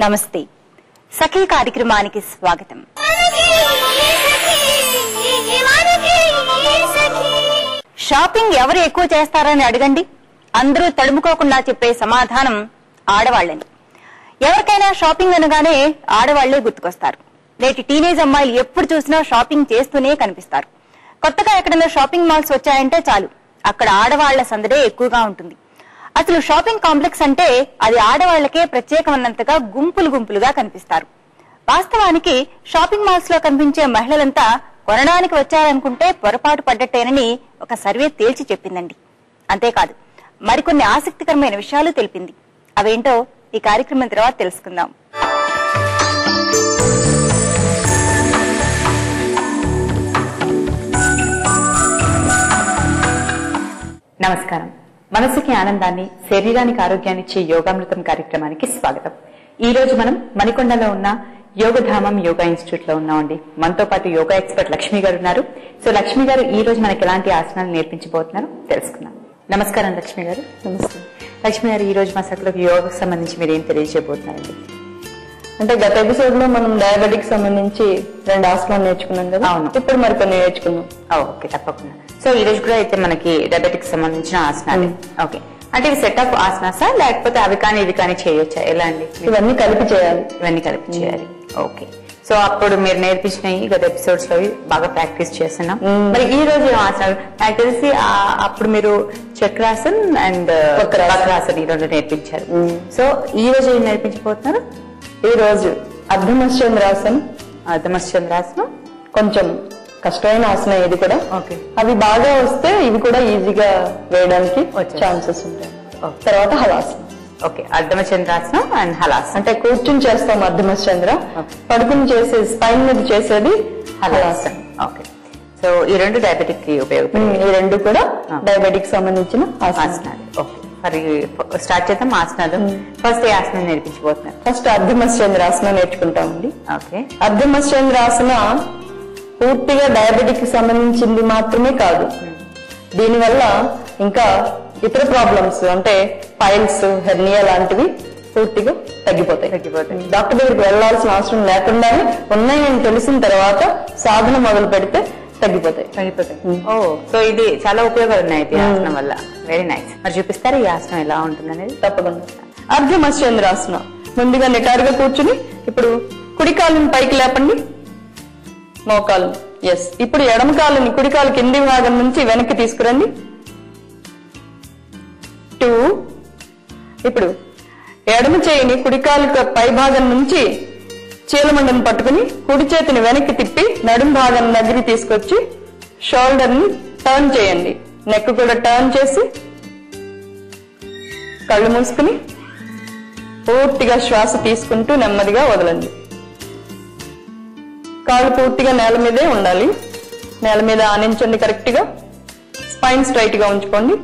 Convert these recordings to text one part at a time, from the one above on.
నమస్తే సఖీ కార్యక్రమానికి స్వాగతం. షాపింగ్ ఎవరు ఎక్కువ చేస్తారని అడగండి, అందరూ తడుముకోకుండా చెప్పే సమాధానం ఆడవాళ్లని. ఎవరికైనా షాపింగ్ అనగానే ఆడవాళ్లే గుర్తుకొస్తారు. నేటి టీనేజ్ అమ్మాయిలు ఎప్పుడు చూసినా షాపింగ్ చేస్తూనే కనిపిస్తారు. కొత్తగా ఎక్కడైనా షాపింగ్ మాల్స్ వచ్చాయంటే చాలు, అక్కడ ఆడవాళ్ల సందడే ఎక్కువగా ఉంటుంది. అసలు షాపింగ్ కాంప్లెక్స్ అంటే అది ఆడవాళ్లకే ప్రత్యేకమన్నంతగా గుంపులు గుంపులుగా కనిపిస్తారు. వాస్తవానికి షాపింగ్ మాల్స్ లో కనిపించే మహిళలంతా కొనడానికి వచ్చారనుకుంటే పొరపాటు పడ్డట్టేనని ఒక సర్వే తేల్చి చెప్పిందండి. అంతేకాదు, మరికొన్ని ఆసక్తికరమైన విషయాలు తెలిపింది. అవేంటో ఈ కార్యక్రమం తర్వాత తెలుసుకుందాం. నమస్కారం. మనసుకి ఆనందాన్ని, శరీరానికి ఆరోగ్యాన్ని ఇచ్చే యోగామృతం కార్యక్రమానికి స్వాగతం. ఈ రోజు మనం మణికొండలో ఉన్న యోగధామం యోగా ఇన్స్టిట్యూట్ లో ఉన్నామండి. మనతో పాటు యోగా ఎక్స్పర్ట్ లక్ష్మి గారు ఉన్నారు. సో లక్ష్మి గారు ఈ రోజు మనకి ఎలాంటి ఆసనాలు నేర్పించబోతున్నారు తెలుసుకుందాం. నమస్కారం లక్ష్మి గారు. నమస్తే లక్ష్మి గారు, ఈ రోజు మా సభలోకి యోగాకు సంబంధించి మీరు ఏం తెలియజేయబోతున్నారండి? అంటే గత ఎపిసోడ్ లో మనం డయాబెటిక్ సంబంధించి 2 ఆసనాలు నేర్చుకున్నాం కదా. అవును. ఇప్పుడు మరికొన్ని నేర్చుకున్నాం. ఓకే, తప్పకుండా. సో ఈ రోజు కూడా అయితే మనకి డయాబెటిక్ సంబంధించిన ఆసనాలు. ఓకే, అంటే ఇవి సెట్ ఆఫ్ ఆసనాసా లేకపోతే అవి కానీ ఇవి కానీ చేయొచ్చా, ఎలా అండి? ఇవన్నీ కలిపి చేయాలి. ఇవన్నీ కలిపి చేయాలి. ఓకే, సో అప్పుడు మీరు నేర్పించినవి గత ఎపిసోడ్స్ లో బాగా ప్రాక్టీస్ చేస్తున్నాం. మరి ఈ రోజు ఏం ఆసనాలు? నాకు తెలిసి అప్పుడు మీరు చక్రాసన్ అండ్ వక్రాసన్ ఈ రోజు నేర్పించారు. సో ఈ రోజు ఏం నేర్పించబోతున్నారు? ఈ రోజు అర్ధమశ్చంద్రాసనం. అర్ధమశ్చంద్రాసనం కొంచెం కష్టమైన ఆసనం ఇది కూడా. ఓకే, అవి బాగా వస్తే ఇవి కూడా ఈజీగా వేయడానికి ఛాన్సెస్ ఉంటాయి. తర్వాత హలాసనం. Okay, అర్ధమచంద్రాసనం and హలాసనం. అంటే కూర్చుని చేస్తాం అర్ధమశ్చంద్ర, పడుకుని చేసే స్పైన్ మీద చేసేది హలాసనం. ఓకే, సో ఈ రెండు డయాబెటిక్ కి ఉపయోగపడే, ఈ రెండు కూడా డయాబెటిక్ సంబంధించిన ఆసనాలు. ఓకే, మరి స్టార్ట్ చేద్దాం ఆసనాలు. ఫస్ట్ ఏ ఆసనం నేర్పించబోతున్నారు? ఫస్ట్ అర్ధమశ్చంద్రాసనం నేర్చుకుంటామండి. ఓకే, అర్ధమశ్చంద్రాసన పూర్తిగా డయాబెటిక్ కి సంబంధించింది మాత్రమే కాదు, దీనివల్ల ఇంకా ఇతర ప్రాబ్లమ్స్ అంటే పైల్స్, హెర్నియా లాంటివి పూర్తిగా తగ్గిపోతాయి. డాక్టర్ దగ్గరికి వెళ్లాల్సిన అవసరం లేకుండానే ఉన్నాయని తెలిసిన తర్వాత సాధన మొదలు పెడితే తగ్గిపోతాయి. ఓ, సో ఇది చాలా ఉపయోగాలు ఉన్నాయి ఈ ఆసనం వల్ల. Very nice. మరి చూపిస్తారా ఈ ఆసనం ఎలా ఉంటుంది అనేది? తప్పకుండా. అర్ధమశ్చంద్రాసన ముందుగా నిటారుగా కూర్చుని ఇప్పుడు కుడి కాలుని పైకి లేపండి, మోకాలు. ఎస్. ఇప్పుడు ఎడమ కాలుని కుడి కాలు కింది భాగం నుంచి వెనక్కి తీసుకురండి. 2. ఇప్పుడు ఎడమ చేయిని కుడి కాలు పై భాగం నుంచి చీలమండని పట్టుకుని కుడి చేతిని వెనక్కి తిప్పి నడుం భాగం దగ్గరికి తీసుకొచ్చి షోల్డర్ ని టర్న్ చేయండి. నెక్ కూడా టర్న్ చేసి కళ్ళు మూసుకుని పూర్తిగా శ్వాస తీసుకుంటూ నెమ్మదిగా వదలండి. కాళ్ళు పూర్తిగా నేల మీదే ఉండాలి. నేల మీద ఆనించండి కరెక్ట్ గా. స్పైన్ స్ట్రైట్ గా ఉంచుకోండి.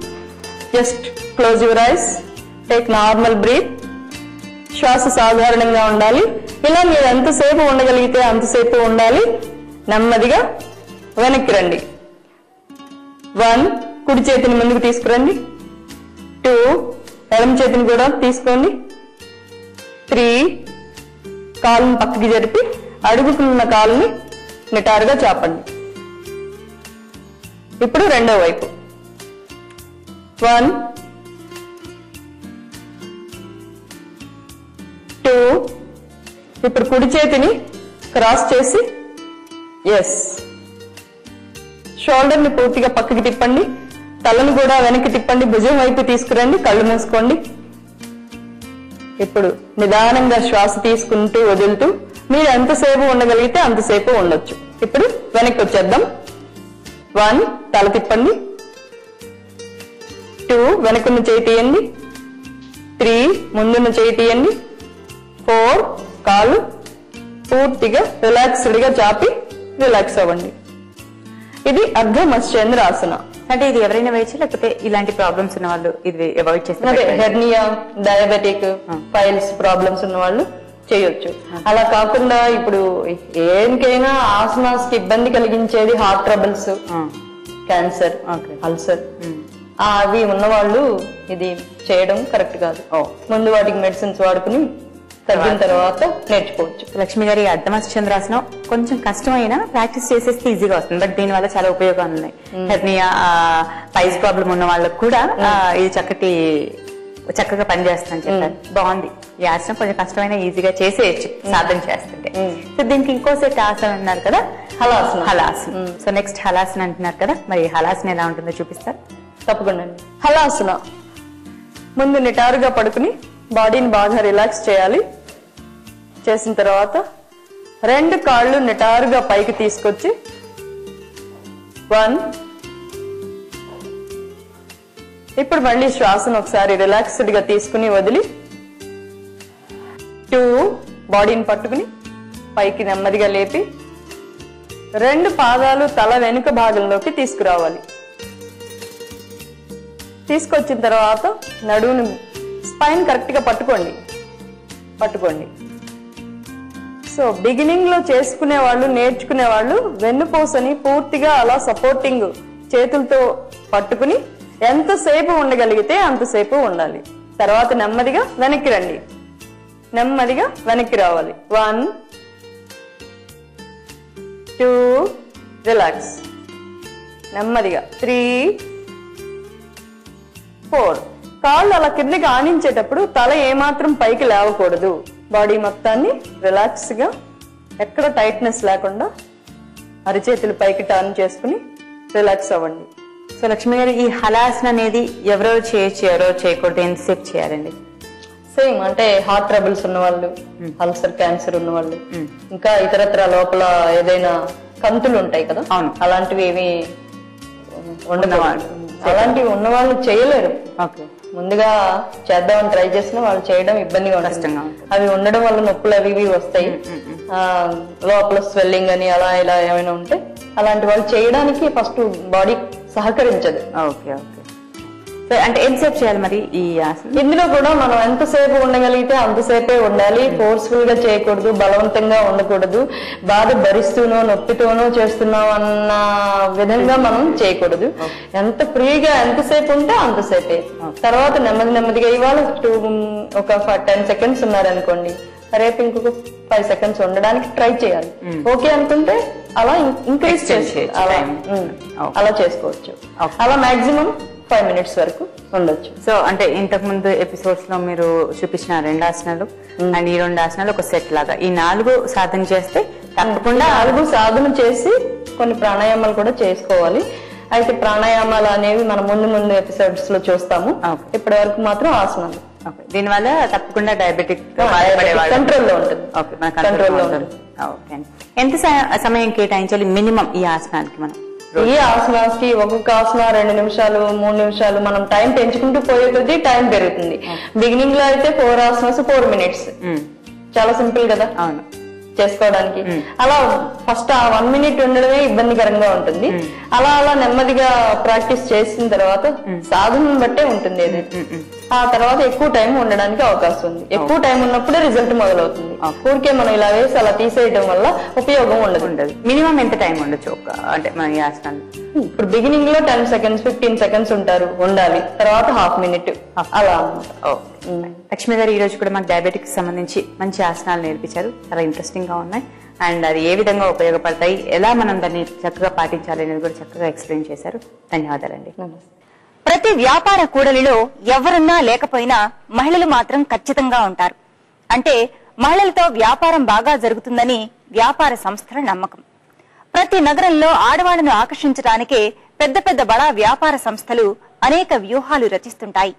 Just close your eyes, take normal breath. శ్వాస సాధారణంగా ఉండాలి. ఇలా మీరు ఎంతసేపు ఉండగలిగితే అంతసేపు ఉండాలి. నెమ్మదిగా వెనక్కి రండి. 1. కుడి చేతిని ముందుకు తీసుకురండి. 2. ఎడమ చేతిని కూడా తీసుకోండి. 3. కాలుని పక్కకి జరిపి అడుగుకున్న కాలుని నిటారుగా చాపండి. ఇప్పుడు రెండో వైపు. 1, 2. ఇప్పుడు కుడి చేతిని క్రాస్ చేసి ఎస్, షోల్డర్ ని పూర్తిగా పక్కకి తిప్పండి. తలను కూడా వెనక్కి తిప్పండి. భుజం వైపు తీసుకురండి. కళ్ళు మూసుకోండి. ఇప్పుడు నిదానంగా శ్వాస తీసుకుంటూ వదులుతూ మీరు ఎంతసేపు ఉండగలిగితే అంతసేపు ఉండొచ్చు. ఇప్పుడు వెనక్కి వచ్చేద్దాం. 1, తల తిప్పండి. 2, వెనకున్న చేయి తీయండి. 3, ముందున్న చేయి తీయండి. 4, కాలు పూర్తిగా రిలాక్స్డ్ గా చాపి రిలాక్స్ అవ్వండి. ఇది అర్ధమశ్చంద్రాసన. అంటే ఇది ఎవరైనా వేయచ్చు, లేకపోతే ఇలాంటి ప్రాబ్లమ్స్ ఉన్న వాళ్ళు ఇది అవాయిడ్ చేస్తారు? హెర్నియా, డయాబెటిక్, పైల్స్ ప్రాబ్లమ్స్ ఉన్న వాళ్ళు చేయొచ్చు. అలా కాకుండా ఇప్పుడు ఏంకైనా ఆసనాస్ కి ఇబ్బంది కలిగించేది హార్ట్ ట్రబుల్స్, క్యాన్సర్, అల్సర్ అవి ఉన్నవాళ్ళు ఇది చేయడం కరెక్ట్ కాదు. ముందు వాటికి మెడిసిన్స్ వాడుకుని తగ్గిన తర్వాత నేర్చుకోవచ్చు. లక్ష్మి గారి అర్ధమస్త చంద్రాసనం కొంచెం కష్టమైనా ప్రాక్టీస్ చేసేస్తే ఈజీగా వస్తుంది. బట్ దీని వల్ల చాలా ఉపయోగాలు ఉన్నాయి. హెర్నియా, పైల్స్ ప్రాబ్లం ఉన్న వాళ్ళకి కూడా ఇది చక్కగా పనిచేస్తుందని చెప్పారు. బాగుంది. ఈ ఆసనం కొంచెం కష్టమైనా ఈజీగా చేసేయచ్చు సాధన చేస్తుంటే. సో దీనికి ఇంకో సెట్ ఆసనం అన్నారు కదా, హలాసనం. సో నెక్స్ట్ హలాసనం అంటున్నారు కదా, మరి హలాసనం ఎలా ఉంటుందో చూపిస్తారు? తప్పకుండా. హలాసన ముందు నిటారుగా పడుకుని బాడీని బాగా రిలాక్స్ చేయాలి. చేసిన తర్వాత 2 కాళ్ళు నిటారుగా పైకి తీసుకొచ్చి 1. ఇప్పుడు మళ్ళీ శ్వాసను ఒకసారి రిలాక్స్డ్ గా తీసుకుని వదిలి 2. బాడీని పట్టుకుని పైకి నెమ్మదిగా లేపి 2 పాదాలు తల వెనుక భాగంలోకి తీసుకురావాలి. తీసుకొచ్చిన తర్వాత నడువుని స్పైన్ కరెక్ట్ గా పట్టుకోండి. సో బిగినింగ్ లో చేసుకునే వాళ్ళు, నేర్చుకునే వాళ్ళు వెన్నుపూసని పూర్తిగా అలా సపోర్టింగ్ చేతులతో పట్టుకుని ఎంతసేపు ఉండగలిగితే అంతసేపు ఉండాలి. తర్వాత నెమ్మదిగా వెనక్కి రండి. నెమ్మదిగా వెనక్కి రావాలి. 1, 2, రిలాక్స్. నెమ్మదిగా 3, 4. కాళ్ళు అలా కిందకి ఆనించేటప్పుడు తల ఏమాత్రం పైకి లేవకూడదు. బాడీ మొత్తాన్ని రిలాక్స్ గా, ఎక్కడ టైట్నెస్ లేకుండా అరిచేతులు పైకి టర్న్ చేసుకుని రిలాక్స్ అవ్వండి. సో లక్ష్మి గారు, ఈ హలాసన అనేది ఎవరెవరు చేయొచ్చు, ఎవరెవరు చేయకూడదు, ఎంతసేపు చేయాలండి? సేమ్ అంటే హార్ట్ ట్రబుల్స్ ఉన్న వాళ్ళు, అల్సర్, క్యాన్సర్ ఉన్న వాళ్ళు, ఇంకా ఇతరత్ర లోపల ఏదైనా కంతులు ఉంటాయి కదా, అలాంటివి ఏమి ఉండేవాళ్ళు, అలాంటివి ఉన్న వాళ్ళు చేయలేరు. ముందుగా చేద్దామని ట్రై చేసినా వాళ్ళు చేయడం ఇబ్బందిగా ఉంటుంది. అవి ఉండడం వల్ల నొప్పులు అవి వస్తాయి. లోపల స్వెల్లింగ్ అని అలా ఇలా ఏమైనా ఉంటే అలాంటి వాళ్ళు చేయడానికి ఫస్ట్ బాడీ సహకరించదు. సో అంటే ఎంతసేపు చేయాలి మరి ఈ ఆసనం? ఇందులో కూడా మనం ఎంతసేపు ఉండగలిగితే అంతసేపే ఉండాలి. ఫోర్స్ఫుల్ గా చేయకూడదు, బలవంతంగా ఉండకూడదు. బాధ భరిస్తూనో నొప్పితోనో చేస్తున్నాం అన్న విధంగా మనం చేయకూడదు. ఎంత ఫ్రీగా ఎంతసేపు ఉంటే అంతసేపే. తర్వాత నెమ్మదిగా ఇవాళ ఒక 10 సెకండ్స్ ఉన్నారనుకోండి, రేపు ఇంకొక 5 సెకండ్స్ ఉండడానికి ట్రై చేయాలి. ఓకే అనుకుంటే అలా ఇంక్రీజ్ చేసుకోవచ్చు. అలా చేసుకోవచ్చు. అలా మాక్సిమం 5 minutes వరకు ఉండొచ్చు. సో అంటే ఇంతకు ముందు ఎపిసోడ్స్ లో మీరు చూపించిన 2 ఆసనాలు అండ్ ఈ 2 ఆసనాలు ఒక సెట్ లాగా ఈ 4 సాధన చేస్తే తప్పకుండా 4 సాధన చేసి కొన్ని ప్రాణాయామాలు కూడా చేసుకోవాలి. అయితే ప్రాణాయామాలు అనేవి మనం ముందు ఎపిసోడ్స్ లో చూస్తాము. ఇప్పటి వరకు మాత్రం ఆసనాలు. దీనివల్ల తప్పకుండా డయాబెటిక్ కంట్రోల్లో ఉంటుంది. ఎంత సమయం కేటాయించాలి మినిమం ఈ ఆసనాలకి? మనం ఈ ఆసనానికి ఒక్కొక్క ఆసన 2 నిమిషాలు 3 నిమిషాలు మనం టైం పెంచుకుంటూ పోయే కొద్దీ టైం పెరుగుతుంది. బిగినింగ్ లో అయితే 4 ఆసనాస్ 4 minutes. చాలా సింపుల్ కదా చేసుకోవడానికి. అలా ఫస్ట్ ఆ 1 minute ఉండడమే ఇబ్బందికరంగా ఉంటుంది. అలా నెమ్మదిగా ప్రాక్టీస్ చేసిన తర్వాత సాధనను బట్టే ఉంటుంది. ఆ తర్వాత ఎక్కువ టైం ఉండడానికి అవకాశం ఉంది. ఎక్కువ టైం ఉన్నప్పుడే రిజల్ట్ మొదలవుతుంది. ఊరికే మనం ఇలా వేసి అలా తీసేయడం వల్ల ఉపయోగం ఉండదు. మినిమం ఎంత టైం ఉండొచ్చు అంటే మన ఈ ఆసనాలు? ఇప్పుడు బిగినింగ్ లో 10 seconds 15 seconds ఉండాలి. తర్వాత ½ minute అలా. లక్ష్మి గారు, ఈ రోజు కూడా మాకు డయాబెటిక్ సంబంధించి మంచి ఆసనాలు నేర్పించారు. చాలా ఇంట్రెస్టింగ్ గా ఉన్నాయి. అండ్ అది ఏ విధంగా ఉపయోగపడతాయి, ఎలా మనం దాన్ని చక్కగా పాటించాలి అనేది కూడా చక్కగా ఎక్స్ప్లెయిన్ చేశారు. ధన్యవాదాలండి. ప్రతి వ్యాపార కూడలిలో ఎవరున్నా లేకపోయినా మహిళలు మాత్రం ఖచ్చితంగా ఉంటారు. అంటే మహిళలతో వ్యాపారం బాగా జరుగుతుందని వ్యాపార సంస్థల నమ్మకం. ప్రతి నగరంలో ఆడవాళ్లను ఆకర్షించడానికే పెద్ద బడా వ్యాపార సంస్థలు అనేక వ్యూహాలు రచిస్తుంటాయి.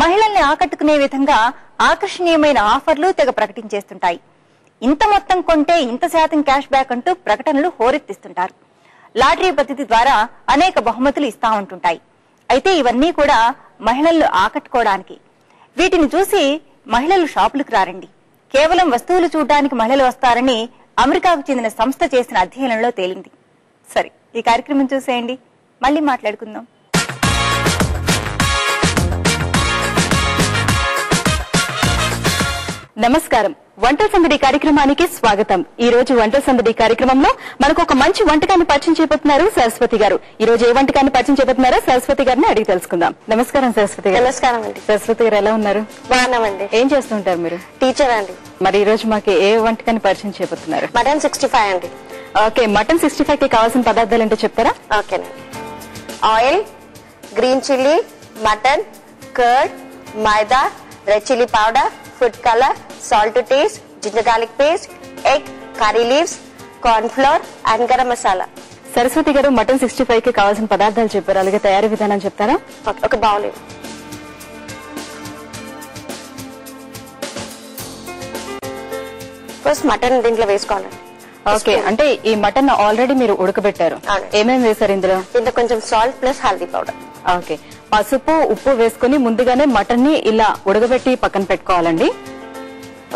మహిళల్ని ఆకట్టుకునే విధంగా ఆకర్షణీయమైన ఆఫర్లు తెగ ప్రకటించేస్తుంటాయి. ఇంత మొత్తం కొంటే ఇంత శాతం క్యాష్ బ్యాక్ అంటూ ప్రకటనలు హోరెత్తిస్తుంటారు. లాటరీ పద్ధతి ద్వారా అనేక బహుమతులు ఇస్తా ఉంటుంటాయి. అయితే ఇవన్నీ కూడా మహిళలను ఆకట్టుకోవడానికి. వీటిని చూసి మహిళలు షాపులకు రారండి. కేవలం వస్తువులు చూడడానికి మహిళలు వస్తారని అమెరికాకు చెందిన సంస్థ చేసిన అధ్యయనంలో తేలింది. సరే, ఈ కార్యక్రమం చూసేయండి. మళ్ళీ మాట్లాడుకుందాం. నమస్కారం. వంటల సందడి కార్యక్రమానికి స్వాగతం. ఈ రోజు వంటల సందడి కార్యక్రమంలో మనకు ఒక మంచి వంటకాన్ని పరిచయం చేయబోతున్నారు సరస్వతి గారు. ఈ రోజు ఏ వంటకాన్ని పరిచయం చేయబోతున్నారో సరస్వతి గారిని అడిగి తెలుసుకుందాం. నమస్కారం సరస్వతి గారు. నమస్కారం అండి. సరస్వతి గారు ఎలా ఉన్నారు? బాగున్నామండి. ఏం చేస్తుంటారు మీరు? టీచర్ అండి. మరి ఈ రోజు మాకు ఏ వంటకాన్ని పరిచయం చేయబోతున్నారు? మటన్ 65 అండి. ఓకే, మటన్ 65 కి కావాల్సిన పదార్థాలు ఏంటో చెప్తారా? ఓకేనండి. Oil, green chilli, mutton, curd, maida, red chilli powder, food colour, salt to taste, ginger garlic paste, egg, curry leaves, cornflour and garam masala. Saraswati గారు మటన్ 65 కి కావాల్సిన పదార్థాలు చెప్పారు, అలాగే తయారీ విధానం చెప్తారా? ఒక బౌల్. ఫస్ట్ మటన్ దీంట్లో వేసుకోవాలండి. ఓకే, అంటే ఈ మటన్ ఆల్రెడీ మీరు ఉడకబెట్టారు. అవును. ఏమేమి వేశారు ఇందులో? దీంట్లో కొంచెం salt plus haldi powder. Okay, పసుపు ఉప్పు వేసుకుని ముందుగానే మటన్ ని ఇలా ఉడకబెట్టి పక్కన పెట్టుకోవాలండి.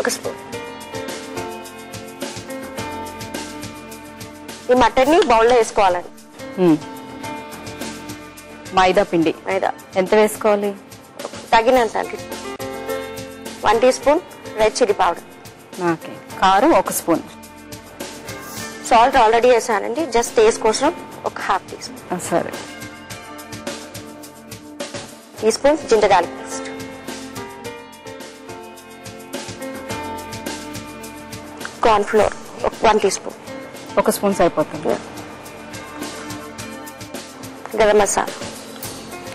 ఒక స్పూన్. ఈ మటన్ ని బౌల్ లో వేసుకోవాలండి. మైదా పిండి మైదా ఎంత వేసుకోవాలి? తగినంత అండి. 1 teaspoon red chilli powder. Okay, కారం 1 స్పూన్. సాల్ట్ ఆల్రెడీ వేసానండి, జస్ట్ టేస్ట్ కోసం ఒక ½ టీ స్పూన్. సరే. Teaspoon ginger garlic paste. Corn flour 1 teaspoon. 1 spoon సరిపోతుంది. గరం మసాలా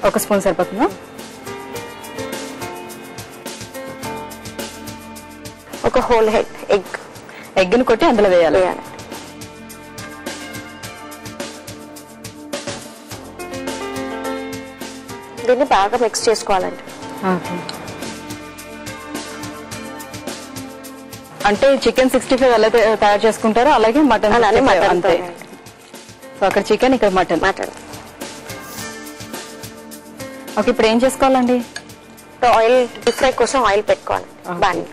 1 స్పూన్ సరిపోతుందా? ఒక హోల్ ఎగ్. ఎగ్ని కొట్టి అందులో వేయాలి. దీన్ని బాగా మిక్స్ చేసుకోవాలండి. అంటే చికెన్ 65 ఎలా తయారు చేసుకుంటారో అలాగే మటన్ అలానే మటన్ అంతే. సో అక్కడ చికెన్, ఇక్కడ మటన్. ఓకే, ఇప్పుడు ఏం చేసుకోవాలండి? ఆయిల్, డీప్ ఫ్రై కోసం ఆయిల్ పెట్టుకోవాలి. బాగా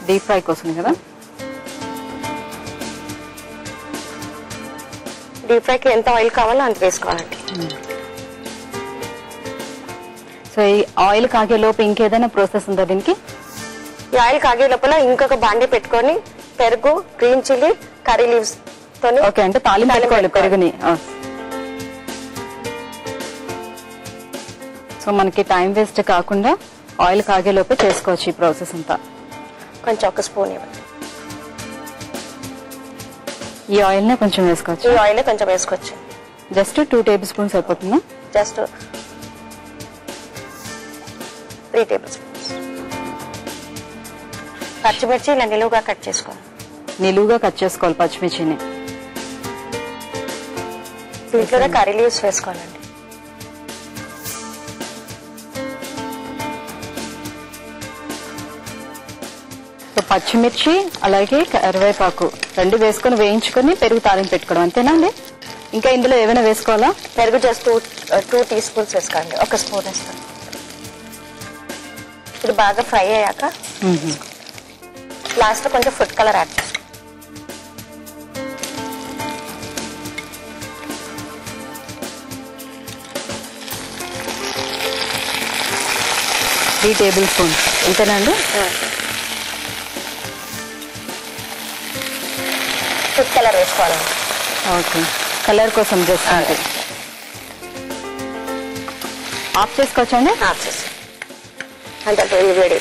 డీప్ ఫ్రై కోసం కదా? డీప్ ఫ్రైకి ఎంత ఆయిల్ కావాలో అంత వేసుకోవాలండి. సో ఈ ఆయిల్ కాగే లోపు ఇంకేదైనా ప్రాసెస్ ఉందా దీనికి? ఈ ఆయిల్ కాగే లోపల ఇంకొక బాండి పెట్టుకొని పెరుగు, గ్రీన్ చిల్లీ, కర్రీ లీవ్స్ తోని. ఓకే, అంటే తాలింపు పెట్టుకోవాలి పెరుగుని. సో మనకి టైం వేస్ట్ కాకుండా ఆయిల్ కాగే లోపే చేసుకోవచ్చు ఈ ప్రాసెస్ అంతా. కొంచెం 1 స్పూన్ ఇవ్వండి. ఈ ఆయిల్ నే కొంచెం వేసుకోవచ్చు. ఈ ఆయిల్ కొంచెం వేసుకోవచ్చు. జస్ట్ 2 టేబుల్ స్పూన్స్ సరిపోతుందా? Just 3 table spoons. పచ్చిమిర్చి ఇలా నిలువుగా కట్ చేసుకోవాలి. నిలువుగా కట్ చేసుకోవాలి పచ్చిమిర్చిని. దీంట్లో కర్రీ లీవ్స్ వేసుకోవాలండి. సో పచ్చిమిర్చి అలాగే కరివేపాకు 2 వేసుకొని వేయించుకొని పెరుగు తాలింపు పెట్టుకోవడం అంతేనా అండి? ఇంకా ఇందులో ఏమైనా వేసుకోవాలా? పెరుగు జస్ట్ 2 టీ స్పూన్స్ వేసుకోండి. 1 స్పూన్ వేసుకోండి. ఇది బాగా ఫ్రై అయ్యాక లాస్ట్ లో కొంచెం ఫుడ్ కలర్ యాడ్ చేసుకోండి. 3 టేబుల్ స్పూన్స్ అంతేనా అండి? ఫుడ్ కలర్ వేసుకోవాలండి. ఓకే, కలర్ కోసం జస్ట్ అంతే. ఆఫ్ చేసుకోవచ్చండి? ఆఫ్ చేసి అంటే వేడి.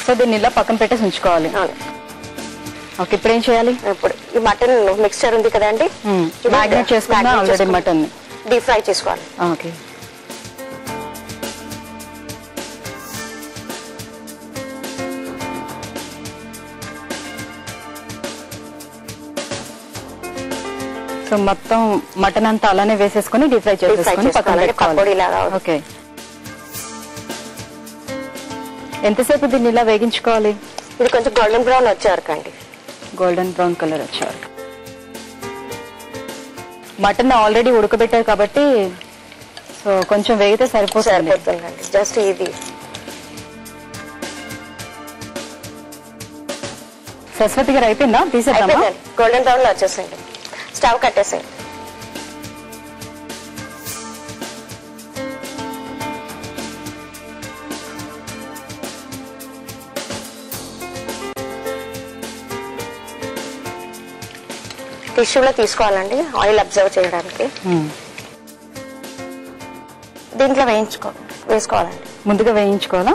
సో దీన్ని ఇలా పక్కన పెట్టేసి ఉంచుకోవాలి. ఓకే, ఇప్పుడు ఏం చేయాలి? ఇప్పుడు ఈ మటన్ మిక్స్చర్ ఉంది కదండి, మ్యాగ్నేట్ చేసుకున్నా ఆల్రెడీ మటన్ డీప్ ఫ్రై చేసుకోవాలి. ఓకే, సో మొత్తం మటన్ అంతా అలానే వేసేసుకుని డీప్ ఫ్రై చేసేసుకుని పక్కన పెట్టుకోవాలి. ఓకే, ఎంతసేపు దీన్ని ఇలా వేగించుకోవాలి? ఇది కొంచెం గోల్డెన్ బ్రౌన్ వచ్చే వరకు అండి. గోల్డెన్ బ్రౌన్ కలర్ వచ్చారు. మటన్ ఆల్రెడీ ఉడకబెట్టారు కాబట్టి సో కొంచెం వేగితే సరిపోతుందండి. జస్ట్ ఇది సరస్వతి గారు అయిపోయిందా? తీసేద్దామా? గోల్డెన్ బ్రౌన్ లో వచ్చేసండి. స్టవ్ కట్టేసేయండి. టిష్యూలో తీసుకోవాలండి ఆయిల్ అబ్జర్వ్ చేయడానికి. దీంట్లో వేసుకోవాలండి. ముందుగా వేయించుకోవాలా?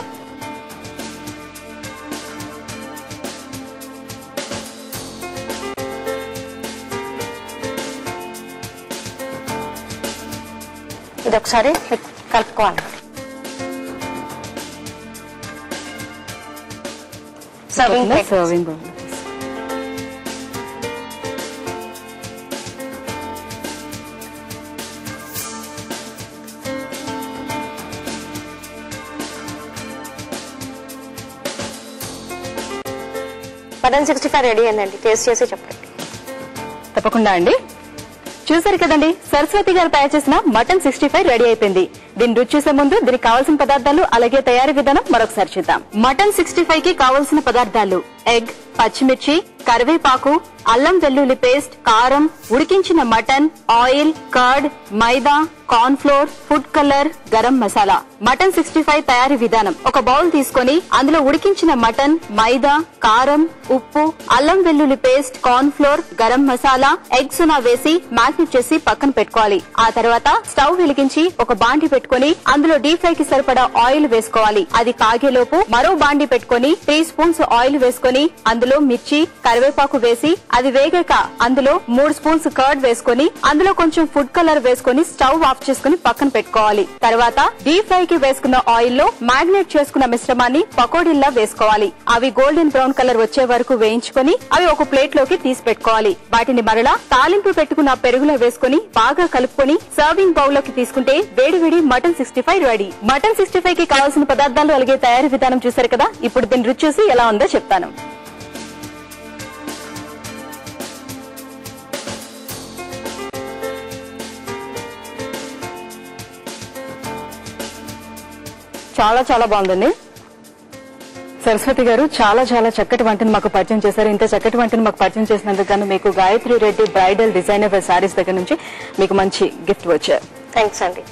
ఇది ఒకసారి కలుపుకోవాలి. Serving bowl. మటన్ 65 రెడీ అయిందండి. టేస్ట్ చేసి చెప్పండి. తప్పకుండా అండి. చూసారు కదండి, సరస్వతి గారు తయారు చేసిన మటన్ 65 రెడీ అయిపోయింది. దీన్ని రుచి చూసే ముందు దీనికి కావాల్సిన పదార్థాలు అలాగే తయారీ విధానం మరొకసారి చూద్దాం. మటన్ 65 కి కావాల్సిన పదార్థాలు: ఎగ్, పచ్చిమిర్చి, కరివేపాకు, అల్లం వెల్లుల్లి పేస్ట్, కారం, ఉడికించిన mutton, oil, curd, maida, corn flour, food colour, garam masala. Mutton 65 తయారీ విధానం: ఒక బౌల్ తీసుకొని అందులో ఉడికించిన మటన్, మైదా, కారం, ఉప్పు, అల్లం వెల్లుల్లి paste, corn flour, garam masala, egg సునా వేసి మ్యాగ్నెట్ చేసి పక్కన పెట్టుకోవాలి. ఆ తర్వాత స్టవ్ వెలిగించి ఒక బాండి పెట్టుకుని అందులో డీప్ ఫ్రై కి సరిపడా ఆయిల్ వేసుకోవాలి. అది కాగేలోపు మరో బాండి పెట్టుకుని 3 స్పూన్స్ ఆయిల్ వేసుకుని అందులో మిర్చి, కరివేపాకు వేసి అది వేగాక అందులో 3 స్పూన్స్ కర్డ్ వేసుకుని అందులో కొంచెం ఫుడ్ కలర్ వేసుకుని స్టవ్ ఆఫ్ చేసుకుని పక్కన పెట్టుకోవాలి. తర్వాత డీప్ ఫ్రై కి వేసుకున్న ఆయిల్ లో మ్యాగ్నేట్ చేసుకున్న మిశ్రమాన్ని పకోడీల్లా వేసుకోవాలి. అవి గోల్డెన్ బ్రౌన్ కలర్ వచ్చే వరకు వేయించుకొని అవి ఒక ప్లేట్ లోకి తీసి పెట్టుకోవాలి. వాటిని మరలా తాలింపు పెట్టుకున్న పెరుగులో వేసుకుని బాగా కలుపుకొని సర్వింగ్ బౌల్ లోకి తీసుకుంటే వేడివేడి మటన్ 65 రెడీ. మటన్ 65 కి కావాల్సిన పదార్థాలు అలాగే తయారీ విధానం చూసారు కదా. ఇప్పుడు దీన్ని రుచి చూసి ఎలా ఉందో చెప్తాను. చాలా చాలా బాగుందండి. సరస్వతి గారు చాలా చాలా చక్కటి వంటను మాకు పరిచయం చేశారు. ఇంత చక్కటి వంటను మాకు పరిచయం చేసినందుకు గాను మీకు గాయత్రి రెడ్డి బ్రైడల్ డిజైనర్ సారీస్ దగ్గర నుంచి మీకు మంచి గిఫ్ట్ వచ్చారు. థ్యాంక్స్ అండి.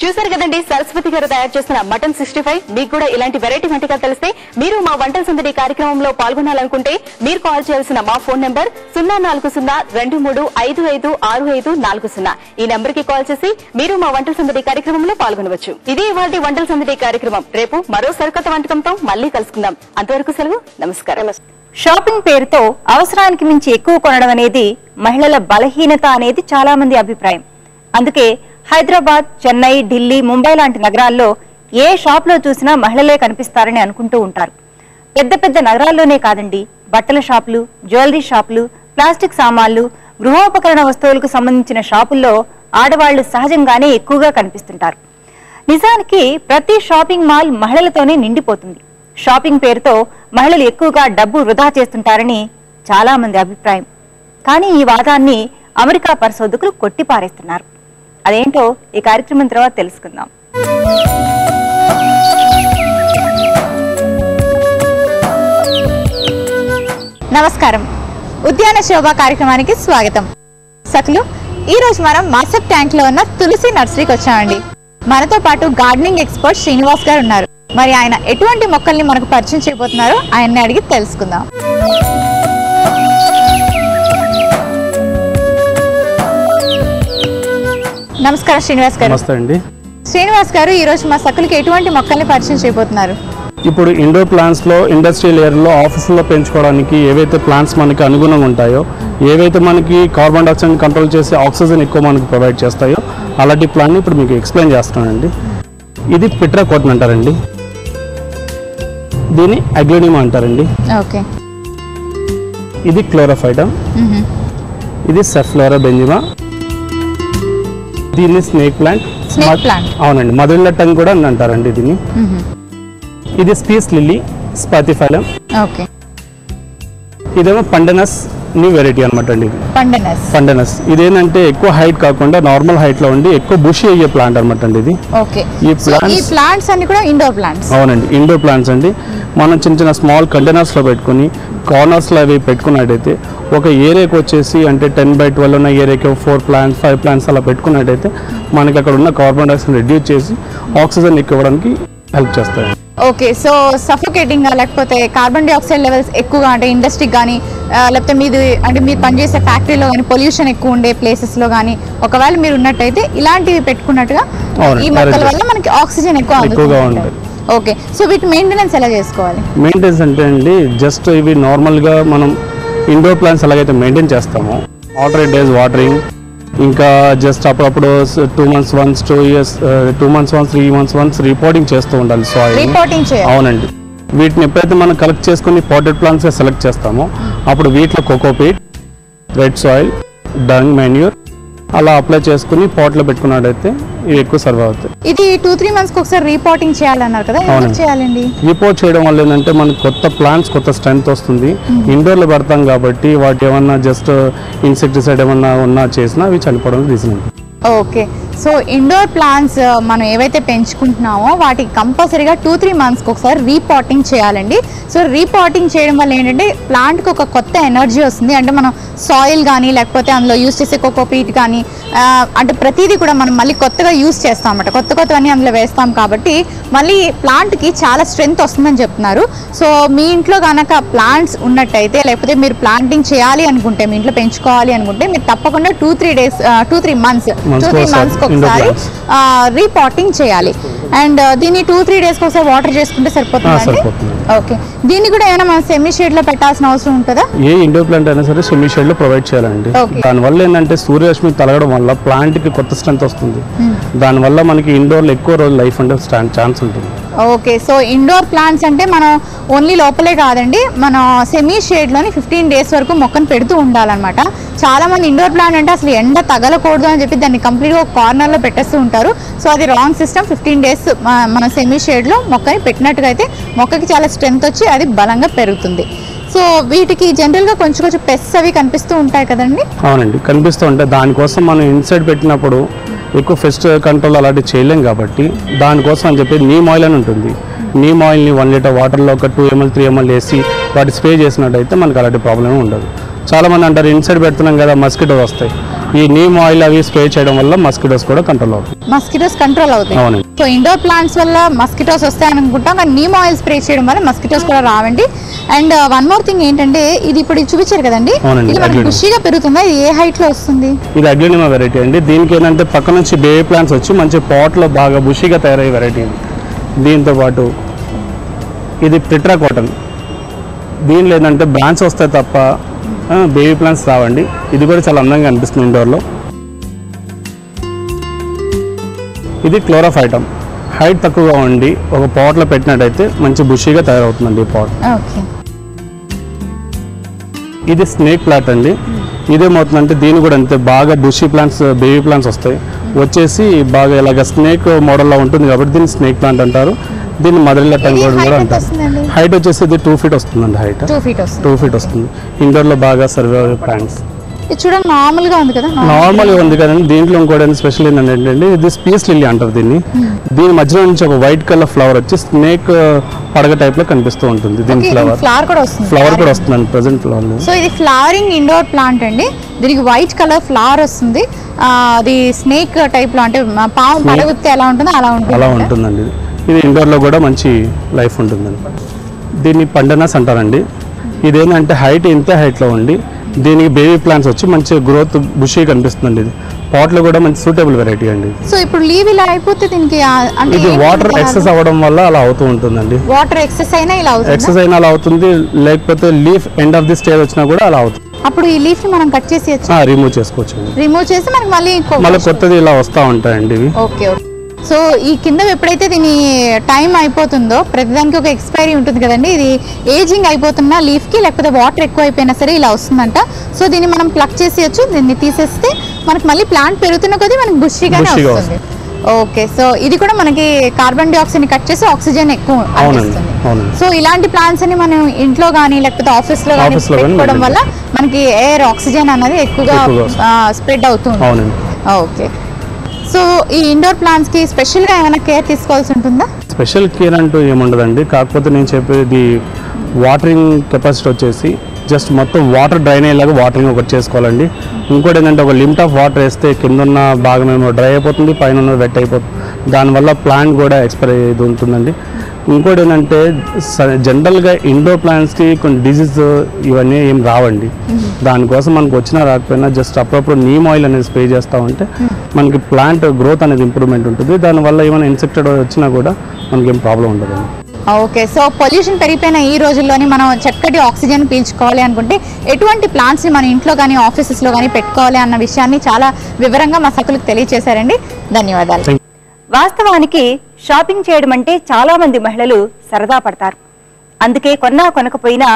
చూసారు కదండి, సరస్వతి గారు తయారు చేస్తున్న మటన్ 65. మీకు కూడా ఇలాంటి వెరైటీ వంటకాలు తెలిస్తే మీరు మా వంటల సందడి కార్యక్రమంలో పాల్గొనాలనుకుంటే మీరు కాల్ చేయాల్సిన మా ఫోన్ నెంబర్ 04023556540. ఈ నెంబర్ కి కాల్ చేసి మీరు మా వంటల సందడి కార్యక్రమంలో పాల్గొనవచ్చు. ఇది ఇవాళ వంటల సందడి కార్యక్రమం. రేపు మరో సరికొత్త వంటకంతో మళ్లీ కలుసుకుందాం. అంతవరకు సెలవు. నమస్కారం. షాపింగ్ పేరుతో అవసరానికి మించి ఎక్కువ కొనడం అనేది మహిళల బలహీనత అనేది చాలా మంది అభిప్రాయం. అందుకే హైదరాబాద్, చెన్నై, ఢిల్లీ, ముంబై లాంటి నగరాల్లో ఏ షాప్ లో చూసినా మహిళలే కనిపిస్తారని అనుకుంటూ ఉంటారు. పెద్ద పెద్ద నగరాల్లోనే కాదండి, బట్టల షాపులు, జ్యువెలరీ షాపులు, ప్లాస్టిక్ సామాన్లు, గృహోపకరణ వస్తువులకు సంబంధించిన షాపుల్లో ఆడవాళ్లు సహజంగానే ఎక్కువగా కనిపిస్తుంటారు. నిజానికి ప్రతి షాపింగ్ మాల్ మహిళలతోనే నిండిపోతుంది. షాపింగ్ పేరుతో మహిళలు ఎక్కువగా డబ్బు వృధా చేస్తుంటారని చాలా మంది అభిప్రాయం. కానీ ఈ వాదాన్ని అమెరికా పరిశోధకులు కొట్టిపారేస్తున్నారు. అదేంటో ఈ కార్యక్రమం తర్వాత తెలుసుకుందాం. నమస్కారం. ఉద్యాన శోభ కార్యక్రమానికి స్వాగతం. సకులు, ఈ రోజు మనం మాసప్ ట్యాంక్ లో ఉన్న తులసి నర్సరీకి వచ్చామండి. మనతో పాటు గార్డెనింగ్ ఎక్స్పర్ట్ శ్రీనివాస్ గారు ఉన్నారు. మరి ఆయన ఎటువంటి మొక్కల్ని మనకు పరిచయం చేయబోతున్నారో ఆయన్ని అడిగి తెలుసుకుందాం. నమస్కారం శ్రీనివాస్ గారు. నమస్తే అండి. శ్రీనివాస్ గారు, ఈ రోజు మా సకులకి ఎటువంటి మొక్కల్ని పరిచయం చేయబోతున్నారు? ఇప్పుడు ఇండోర్ ప్లాంట్స్లో, ఇండస్ట్రియల్ ఏరియాలో, ఆఫీసులో పెంచుకోవడానికి ఏవైతే ప్లాంట్స్ మనకి అనుగుణంగా ఉంటాయో, ఏవైతే మనకి కార్బన్ డైఆక్సైడ్ కంట్రోల్ చేసి ఆక్సిజన్ ఎక్కువ మనకు ప్రొవైడ్ చేస్తాయో అలాంటి ప్లాంట్ని ఇప్పుడు మీకు ఎక్స్ప్లెయిన్ చేస్తానండి. ఇది పిట్రా కోటన్ అంటారండి. దీన్ని అగ్లోనిమా అంటారండి. ఓకే. ఇది క్లోరోఫైటమ్. ఇది సెఫ్లోరా బెంజిమా. దీన్ని స్నేక్ ప్లాంట్. అవునండి, మదర్ టంగ్ కూడా అంటారండి దీన్ని. ఇది స్పీస్ లిల్లీ స్పాతిఫైలం. ఓకే. ఇదేమో పండనస్ న్యూ వెరైటీ అనమాట అండి. పండనస్ ఇదేంటంటే ఎక్కువ హైట్ కాకుండా నార్మల్ హైట్ లో ఉండి ఎక్కువ బుషి అయ్యే ప్లాంట్ అనమాట అండి ఇది. ఈ ప్లాంట్స్ అన్ని కూడా ఇండోర్ ప్లాంట్స్. అవునండి, ఇండోర్ ప్లాంట్స్ అండి. మనం చిన్న చిన్న స్మాల్ కంటైనర్స్ లో పెట్టుకుని కార్నర్స్ లో అవి పెట్టుకున్నట్టయితే ఒక ఏరియాకి వచ్చేసి అంటే 10x12 ఉన్న ఏరియాకి 4 ప్లాంట్స్ 5 ప్లాంట్స్ అలా పెట్టుకున్నట్టయితే మనకి అక్కడ ఉన్న కార్బన్ డైఆక్సైడ్ రిడ్యూస్ చేసి ఆక్సిజన్ ఎక్కువ ఇవ్వడానికి హెల్ప్ చేస్తాయి. ఓకే, సో సఫోకేటింగ్ లేకపోతే కార్బన్ డైఆక్సైడ్ లెవెల్స్ ఎక్కువగా అంటే ఇండస్ట్రీకి కానీ లేకపోతే మీరు పనిచేసే ఫ్యాక్టరీలో కానీ పొల్యూషన్ ఎక్కువ ఉండే ప్లేసెస్లో కానీ ఒకవేళ మీరు ఉన్నట్టయితే ఇలాంటివి పెట్టుకున్నట్టుగా ఈ మొక్కల వల్ల మనకి ఆక్సిజన్ ఎక్కువగా ఉంటుంది. ఓకే, సో వీటి మెయింటెనెన్స్ ఎలా చేసుకోవాలి? మెయింటెనెన్స్ అంటే అండి జస్ట్ ఇవి నార్మల్గా మనం ఇండోర్ ప్లాంట్స్ ఎలాగైతే మెయింటైన్ చేస్తామో డేస్ వాటరింగ్, ఇంకా జస్ట్ అప్పుడప్పుడు 2 months once 2 years 2 months once 3 months once reporting చేస్తూ ఉండాలి సాయిల్. అవునండి, వీటిని ఎప్పుడైతే మనం కలెక్ట్ చేసుకుని పాటెడ్ ప్లాంట్స్ సెలెక్ట్ చేస్తామో అప్పుడు వీటిలో cocopeat, red soil, dung manure అలా అప్లై చేసుకుని పాట్లో పెట్టుకున్నట్టయితే ఇవి ఎక్కువ సర్వ్ అవుతాయి. ఇది 2-3 months ఒకసారి రిపోర్టింగ్ చేయాలన్నారు కదా, ఎందుకు చేయాలండి? రిపోర్ట్ చేయడం వల్ల ఏంటంటే మనకి కొత్త ప్లాంట్స్ కొత్త స్ట్రెంత్ వస్తుంది. ఇండోర్లో పెడతాం కాబట్టి వాటి ఏమన్నా జస్ట్ ఇన్సెక్టిసైడ్ ఏమన్నా ఉన్నా చేసినా అవి చనిపోవడం reason. Okay, so indoor plants మనం ఏవైతే పెంచుకుంటున్నామో వాటికి కంపల్సరీగా 2-3 monthsకి ఒకసారి రీపాటింగ్ చేయాలండి. సో రీపాటింగ్ చేయడం వల్ల ఏంటంటే ప్లాంట్కి ఒక కొత్త ఎనర్జీ వస్తుంది. అంటే మనం సాయిల్ కానీ లేకపోతే అందులో యూస్ చేసే కోకోపీట్ కానీ అంటే ప్రతిదీ కూడా మనం మళ్ళీ కొత్తగా యూస్ చేస్తాం అన్నమాట. కొత్తవన్నీ అందులో వేస్తాం కాబట్టి మళ్ళీ ప్లాంట్కి చాలా స్ట్రెంగ్త్ వస్తుందని చెప్తున్నారు. సో మీ ఇంట్లో కనుక ప్లాంట్స్ ఉన్నట్టయితే లేకపోతే మీరు ప్లాంటింగ్ చేయాలి అనుకుంటే, మీ ఇంట్లో పెంచుకోవాలి అనుకుంటే మీరు తప్పకుండా 2-3 monthsకి ఒకసారి రీపాటింగ్ చేయాలి. అండ్ దీన్ని 2-3 daysకి ఒకసారి వాటర్ చేసుకుంటే సరిపోతుంది. ఓకే, దీన్ని కూడా ఏమైనా మనం సెమీ షేడ్ లో పెట్టాల్సిన అవసరం ఉంటుందా? ఏ ఇండోర్ ప్లాంట్ అయినా సరే సెమీ షేడ్ లో ప్రొవైడ్ చేయాలండి. దానివల్ల ఏంటంటే సూర్యరశ్మి తలగడం వల్ల ప్లాంట్ కి కొత్త స్ట్రెంత్ వస్తుంది. దానివల్ల మనకి ఇండోర్ లో ఎక్కువ రోజులు లైఫ్ అంటే ఛాన్స్ ఉంటుంది. ఓకే, సో ఇండోర్ ప్లాంట్స్ అంటే మనం ఓన్లీ లోపలే కాదండి, మనం సెమీ షేడ్ లోని 15 days వరకు మొక్కను పెడుతూ ఉండాలన్నమాట. చాలా మంది ఇండోర్ ప్లాంట్ అంటే అసలు ఎండ తగలకూడదు అని చెప్పి దాన్ని కంప్లీట్ గా కార్నర్ లో పెట్టేస్తూ ఉంటారు. సో అది రాంగ్ సిస్టమ్. 15 days మనం సెమీ షేడ్ లో మొక్కని పెట్టినట్టుగా అయితే మొక్కకి చాలా స్ట్రెంత్ వచ్చి అది బలంగా పెరుగుతుంది. సో వీటికి జనరల్ గా కొంచెం పెస్ట్స్ అవి కనిపిస్తూ ఉంటాయి కదండి? అవునండి, కనిపిస్తూ ఉంటాయి. దానికోసం మనం ఇన్సైడ్ పెట్టినప్పుడు ఎక్కువ పెస్ట్ కంట్రోల్ అలాంటివి చేయలేం కాబట్టి దానికోసం అని చెప్పి నీమ్ ఆయిల్ అని ఉంటుంది. నీమ్ ఆయిల్ని 1 liter వాటర్లో ఒక 2 ml 3 ml వేసి వాటి స్ప్రే చేసినట్టయితే మనకు అలాంటి ప్రాబ్లం ఉండదు. చాలా మంది అంటారు ఇన్సైడ్ పెడుతున్నాం కదా మస్కిటోస్ వస్తాయి. ఈ నీమ్ ఆయిల్ అవి స్ప్రే చేయడం వల్ల మస్కిటోస్ కూడా కంట్రోల్ అవుతాయి. మస్కిటోస్ కంట్రోల్ అవుతాయి. అవునండి. సో ఇండోర్ ప్లాంట్స్ వల్ల మస్కిటోస్ వస్తాయని అనుకుంటాం, కానీ నీమ్ ఆయిల్ స్ప్రే చేయడం వల్ల మస్కిటోస్ కూడా రావండి. అండ్ వన్ మోర్ థింగ్ ఏంటంటే ఇది ఇప్పుడు చూపించారు కదండి, ఇది మనకి బుషీగా పెరుగుతుందా? ఇది ఏ హైట్ లో వస్తుంది? ఇది అగ్లినిమా వెరైటీ అండి. దీనికి ఏంటంటే పక్క నుంచి బేబీ ప్లాంట్స్ వచ్చి మంచి పాట్ లో బాగా బుషీగా తయారయ్యే వెరైటీ. దీంతో పాటు ఇది పిట్రా కాటన్. దీనిలో ఏంటంటే బ్రాంచ్ వస్తాయి తప్ప బేబీ ప్లాంట్స్ రావండి. ఇది కూడా చాలా అందంగా అనిపిస్తుంది ఇండోర్లో. ఇది క్లోరోఫైటమ్. హైట్ తక్కువగా ఉండి ఒక పాట్లో పెట్టినట్టయితే మంచి బుషీగా తయారవుతుందండి ఈ పాట్. ఇది స్నేక్ ప్లాంట్ అండి. ఇదేమవుతుందంటే దీని కూడా అంతే బాగా బుషీ ప్లాంట్స్ బేబీ ప్లాంట్స్ వస్తాయి వచ్చేసి బాగా ఇలాగ స్నేక్ మోడల్లో ఉంటుంది కాబట్టి దీన్ని స్నేక్ ప్లాంట్ అంటారు. దీన్ని మదరిల్లా టంగ్ కూడా అంటారు. హైట్ వచ్చేసి ఇది 2 feet వస్తుందండి. హైట్ 2 feet వస్తుంది. ఇండోర్లో బాగా సర్వే అయ్యే ప్లాంట్స్. చూడండి నార్మల్ గా ఉంది కదా, నార్మల్గా ఉంది కదండి. దీంట్లో ఇంకోటి స్పెషల్ ఏంటంటే ఇది స్పీస్ లిల్లీ అంటారు దీన్ని. దీని మధ్యలో నుంచి ఒక వైట్ కలర్ ఫ్లవర్ వచ్చి స్నేక్ పడగ టైప్ లో కనిపిస్తూ ఉంటుంది. దీని ఫ్లవర్ కూడా వస్తుందండి ప్రెసెంట్ ఫ్లవర్. సో ఇది ఫ్లవరింగ్ ఇండోర్ ప్లాంట్ అండి. దీనికి వైట్ కలర్ ఫ్లవర్ వస్తుంది. అది స్నేక్ టైప్ లో అంటే పాము పడగొత్తే ఎలా ఉంటుందో అలా ఉంటుందండి. ఇది ఇండోర్లో కూడా మంచి లైఫ్ ఉంటుందండి. దీన్ని పండనాస్ అంటారండి. ఇదేంటంటే హైట్ ఇంతే హైట్లో ఉండి దీనికి బేబీ ప్లాంట్స్ వచ్చి మంచి గ్రోత్ బుషీ కనిపిస్తుందండి. ఇది పాట్లో కూడా మంచి సూటబుల్ వెరైటీ అండి. సో ఇప్పుడు లీవ్ ఇలా అయిపోతే దీనికి ఇది వాటర్ ఎక్సెస్ అవ్వడం వల్ల అలా అవుతూ ఉంటుందండి. వాటర్ ఎక్సెస్ అయినా ఇలా అవుతుంది, లేకపోతే leaf end of the stage వచ్చినా కూడా అలా అవుతుంది. అప్పుడు ఈ లీఫ్ మనం కట్ చేసి రిమూవ్ చేసుకోవచ్చు. రిమూవ్ చేసి మనకి మళ్ళీ కొత్తది ఇలా వస్తూ ఉంటాయండి ఇవి. ఓకే. సో ఈ కింద ఎప్పుడైతే దీని టైం అయిపోతుందో ప్రతిదానికి ఒక ఎక్స్పైరీ ఉంటుంది కదండి. ఇది ఏజింగ్ అయిపోతున్నా లీఫ్కి లేకపోతే వాటర్ ఎక్కువ అయిపోయినా సరే ఇలా వస్తుందంట. సో దీన్ని మనం ప్లక్ చేసేయచ్చు. దీన్ని తీసేస్తే మనకి మళ్ళీ ప్లాంట్ పెరుగుతున్న కొద్దీ మనకి బుషీగానే వస్తుంది. ఓకే, సో ఇది కూడా మనకి కార్బన్ డైఆక్సైడ్ కట్ చేసి ఆక్సిజన్ ఎక్కువ అందిస్తుంది. సో ఇలాంటి ప్లాంట్స్ అని మనం ఇంట్లో కానీ లేకపోతే ఆఫీస్ లో కానీ పెట్టుకోవడం వల్ల మనకి ఎయిర్ ఆక్సిజన్ అనేది ఎక్కువగా స్ప్రెడ్ అవుతుంది. ఓకే, సో ఈ ఇండోర్ ప్లాంట్స్ కి స్పెషల్ గా ఏమైనా కేర్ తీసుకోవాల్సి ఉంటుందా? స్పెషల్ కేర్ అంటూ ఏముండదండి. కాకపోతే నేను చెప్పేది వాటరింగ్ కెపాసిటీ వచ్చేసి జస్ట్ మొత్తం వాటర్ డ్రైన్ అయ్యేలాగా వాటరింగ్ ఒకటి చేసుకోవాలండి. ఇంకోటి ఏంటంటే ఒక లిమిట్ ఆఫ్ వాటర్ వేస్తే కింద ఉన్న భాగం ఏమో డ్రై అయిపోతుంది, పైన ఉన్నది వెట్ అయిపోతుంది. దానివల్ల ప్లాంట్ కూడా ఎక్స్పైర్ అయ్యేది ఉంటుందండి. ఇంకోటి ఏంటంటే జనరల్గా ఇండోర్ ప్లాంట్స్కి కొన్ని డిజీజ్ ఇవన్నీ ఏం రావండి. దానికోసం మనకు వచ్చినా రాకపోయినా జస్ట్ అప్పుడప్పుడు నీమ్ ఆయిల్ అనేది స్ప్రే చేస్తూ ఉంటే మనకి ప్లాంట్ గ్రోత్ అనేది ఇంప్రూవ్మెంట్ ఉంటుంది. దానివల్ల ఏమైనా ఇన్సెక్టెడ్ వచ్చినా కూడా మనకి ఏం ప్రాబ్లం ఉండదు. ఓకే, సో పొల్యూషన్ పెరిగిపోయిన ఈ రోజుల్లోని మనం చక్కటి ఆక్సిజన్ పీల్చుకోవాలి అనుకుంటే ఎటువంటి ప్లాంట్స్ని మన ఇంట్లో కానీ ఆఫీసెస్లో కానీ పెట్టుకోవాలి అన్న విషయాన్ని చాలా వివరంగా మా సకులకు తెలియజేశారండి. ధన్యవాదాలు. వాస్తవానికి షాపింగ్ చేయడం అంటే చాలా మంది మహిళలు సరదా పడతారు. అందుకే కొన్నా కొనకపోయినా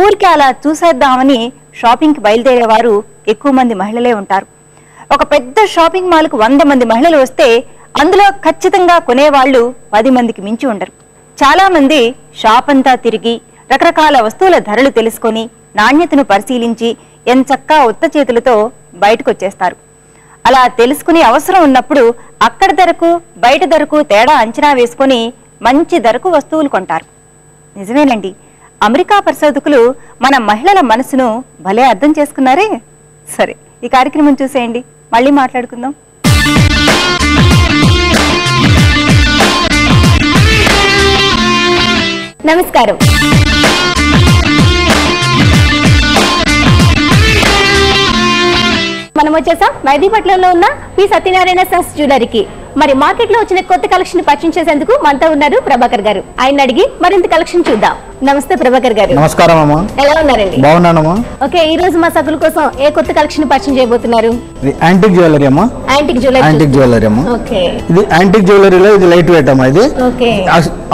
ఊరికే అలా చూసేద్దామని షాపింగ్కి బయలుదేరేవారు ఎక్కువ మంది మహిళలే ఉంటారు. ఒక పెద్ద షాపింగ్ మాల్కు 100 మంది మహిళలు వస్తే అందులో ఖచ్చితంగా కొనేవాళ్లు 10 మందికి మించి ఉండరు. చాలా మంది షాప్ అంతా తిరిగి రకరకాల వస్తువుల ధరలు తెలుసుకొని నాణ్యతను పరిశీలించి ఎంచక్కా ఉత్త చేతులతో బయటకు వచ్చేస్తారు. అలా తెలుసుకునే అవసరం ఉన్నప్పుడు అక్కడి ధరకు బయట ధరకు తేడా అంచనా వేసుకొని మంచి ధరకు వస్తువులు కొంటారు. నిజమేనండి, అమెరికా పరిశోధకులు మన మహిళల మనసును భలే అర్థం చేసుకున్నారే. సరే, ఈ కార్యక్రమం చూసేయండి, మళ్ళీ మాట్లాడుకుందాం. నమస్కారం. మనం వచ్చేసాం మైదీపట్నంలో ఉన్న పి సత్యనారాయణ సన్స్ జ్యువెలరీకి. మరి మార్కెట్ లో వచ్చిన కొత్త కలెక్షన్ పరిచయం చేసేందుకు మనతో ఉన్నారు ప్రభాకర్ గారు. ఆయన అడిగి మరింత కలెక్షన్ చూద్దాం. నమస్తే ప్రభాకర్ గారు. నమస్కారం అమ్మా. ఎలా ఉన్నారండి? బాగున్నానమ్మా. ఓకే, ఈ రోజు మా సకుల కోసం ఏ కొత్త కలెక్షన్ పరిచయం చేయబోతున్నారు? ఇది యాంటిక్ జ్యువెలరీ అమ్మా. Antique jewellery. యాంటిక్ జ్యువెలరీ అమ్మా. ఓకే, ఇది యాంటిక్ జ్యువెలరీలో ఇది లైట్ వెయిట్ అమ్మా. ఇది ఓకే,